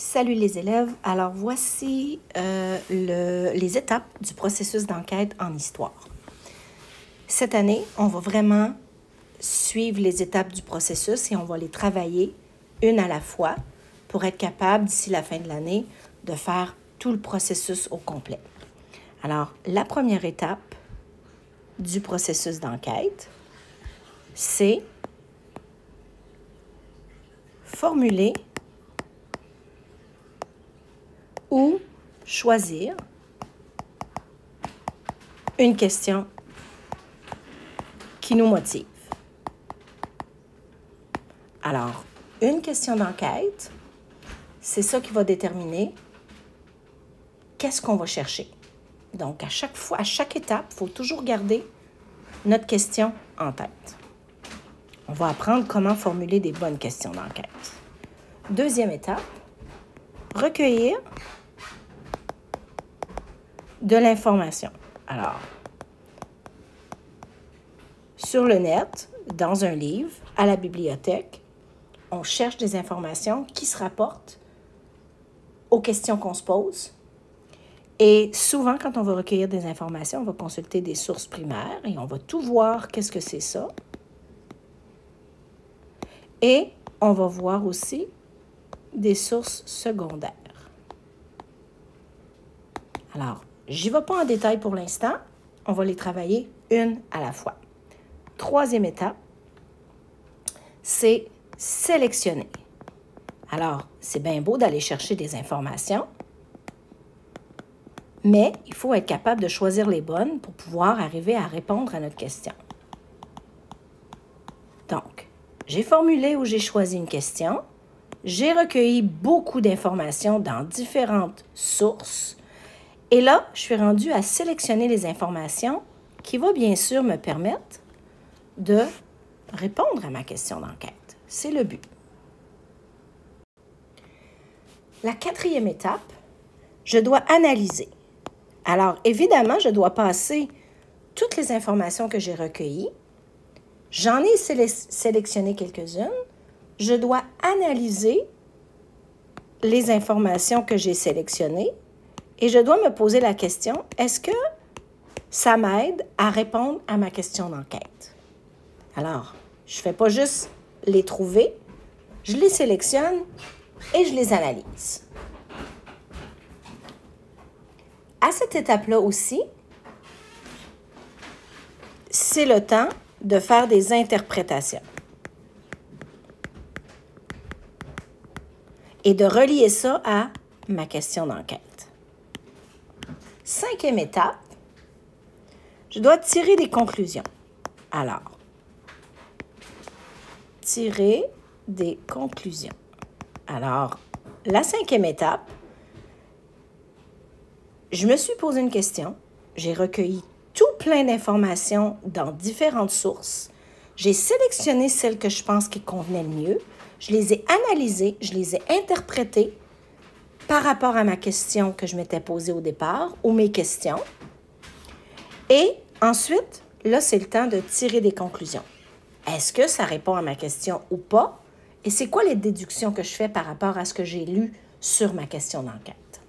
Salut les élèves, alors voici les étapes du processus d'enquête en histoire. Cette année, on va vraiment suivre les étapes du processus et on va les travailler une à la fois pour être capable, d'ici la fin de l'année, de faire tout le processus au complet. Alors, la première étape du processus d'enquête, c'est formuler ou choisir une question qui nous motive. Alors, une question d'enquête, c'est ça qui va déterminer qu'est-ce qu'on va chercher. Donc, à chaque étape, il faut toujours garder notre question en tête. On va apprendre comment formuler des bonnes questions d'enquête. Deuxième étape, recueillir de l'information. Alors, sur le net, dans un livre, à la bibliothèque, on cherche des informations qui se rapportent aux questions qu'on se pose. Et souvent, quand on va recueillir des informations, on va consulter des sources primaires et on va tout voir qu'est-ce que c'est ça. Et on va voir aussi des sources secondaires. Alors, j'y vais pas en détail pour l'instant. On va les travailler une à la fois. Troisième étape, c'est sélectionner. Alors, c'est bien beau d'aller chercher des informations, mais il faut être capable de choisir les bonnes pour pouvoir arriver à répondre à notre question. Donc, j'ai formulé ou j'ai choisi une question. J'ai recueilli beaucoup d'informations dans différentes sources. Et là, je suis rendue à sélectionner les informations qui vont bien sûr me permettre de répondre à ma question d'enquête. C'est le but. La quatrième étape, je dois analyser. Alors, évidemment, je dois passer toutes les informations que j'ai recueillies. J'en ai sélectionné quelques-unes. Je dois analyser les informations que j'ai sélectionnées et je dois me poser la question, est-ce que ça m'aide à répondre à ma question d'enquête? Alors, je ne fais pas juste les trouver, je les sélectionne et je les analyse. À cette étape-là aussi, c'est le temps de faire des interprétations et de relier ça à ma question d'enquête. Cinquième étape, je dois tirer des conclusions. Alors, tirer des conclusions. Alors, la cinquième étape, je me suis posé une question, j'ai recueilli tout plein d'informations dans différentes sources, j'ai sélectionné celles que je pense qui convenaient le mieux, je les ai analysées, je les ai interprétées par rapport à ma question que je m'étais posée au départ ou mes questions. Et ensuite, là, c'est le temps de tirer des conclusions. Est-ce que ça répond à ma question ou pas? Et c'est quoi les déductions que je fais par rapport à ce que j'ai lu sur ma question d'enquête?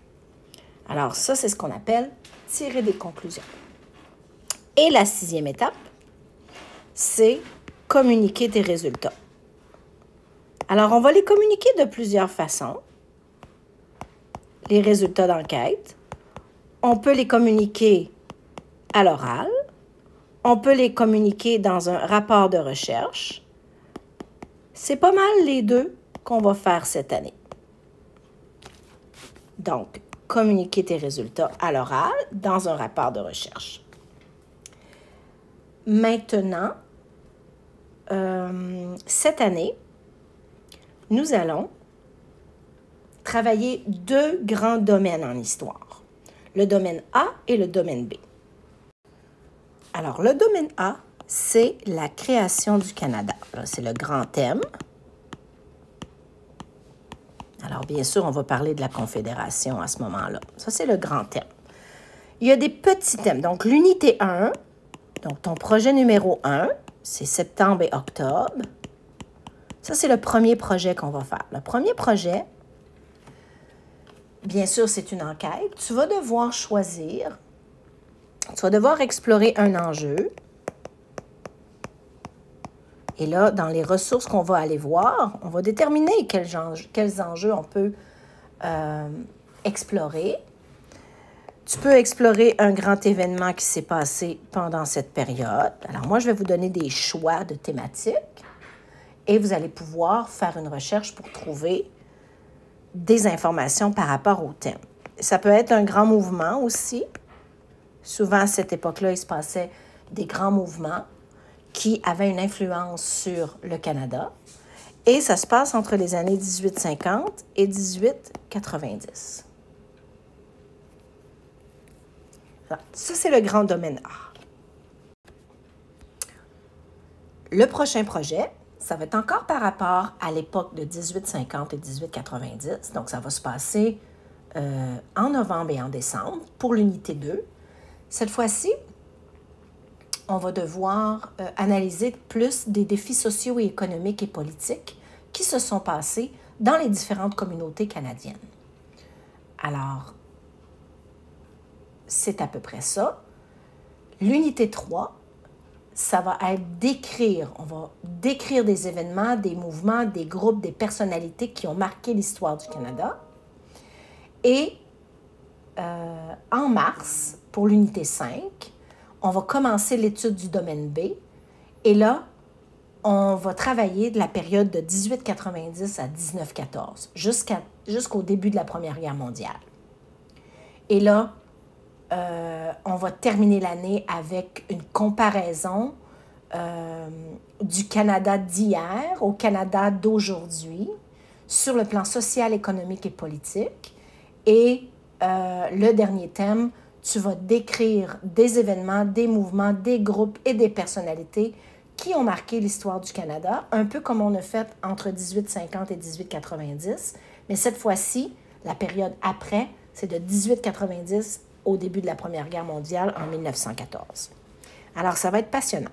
Alors ça, c'est ce qu'on appelle tirer des conclusions. Et la sixième étape, c'est communiquer tes résultats. Alors, on va les communiquer de plusieurs façons. Les résultats d'enquête, on peut les communiquer à l'oral, on peut les communiquer dans un rapport de recherche. C'est pas mal les deux qu'on va faire cette année. Donc, communiquer tes résultats à l'oral dans un rapport de recherche. Maintenant, cette année, nous allons travailler deux grands domaines en histoire, le domaine A et le domaine B. Alors, le domaine A, c'est la création du Canada. C'est le grand thème. Alors, bien sûr, on va parler de la Confédération à ce moment-là. Ça, c'est le grand thème. Il y a des petits thèmes. Donc, l'unité 1, donc ton projet numéro 1, c'est septembre et octobre. Ça, c'est le premier projet qu'on va faire. Le premier projet, bien sûr, c'est une enquête. Tu vas devoir choisir, tu vas devoir explorer un enjeu. Et là, dans les ressources qu'on va aller voir, on va déterminer quels enjeux on peut explorer. Tu peux explorer un grand événement qui s'est passé pendant cette période. Alors moi, je vais vous donner des choix de thématiques et vous allez pouvoir faire une recherche pour trouver des informations par rapport au thème. Ça peut être un grand mouvement aussi. Souvent, à cette époque-là, il se passait des grands mouvements qui avaient une influence sur le Canada. Et ça se passe entre les années 1850 et 1890. Alors, ça, c'est le grand domaine art. Le prochain projet, ça va être encore par rapport à l'époque de 1850 et 1890. Donc, ça va se passer en novembre et en décembre pour l'unité 2. Cette fois-ci, on va devoir analyser plus des défis sociaux et économiques et politiques qui se sont passés dans les différentes communautés canadiennes. Alors, c'est à peu près ça. L'unité 3, ça va être d'écrire. On va décrire des événements, des mouvements, des groupes, des personnalités qui ont marqué l'histoire du Canada. Et en mars, pour l'unité 5, on va commencer l'étude du domaine B. Et là, on va travailler de la période de 1890 à 1914, jusqu'au début de la Première Guerre mondiale. Et là, on va terminer l'année avec une comparaison du Canada d'hier au Canada d'aujourd'hui sur le plan social, économique et politique. Et le dernier thème, tu vas décrire des événements, des mouvements, des groupes et des personnalités qui ont marqué l'histoire du Canada, un peu comme on a fait entre 1850 et 1890. Mais cette fois-ci, la période après, c'est de 1890 au début de la Première Guerre mondiale en 1914. Alors, ça va être passionnant.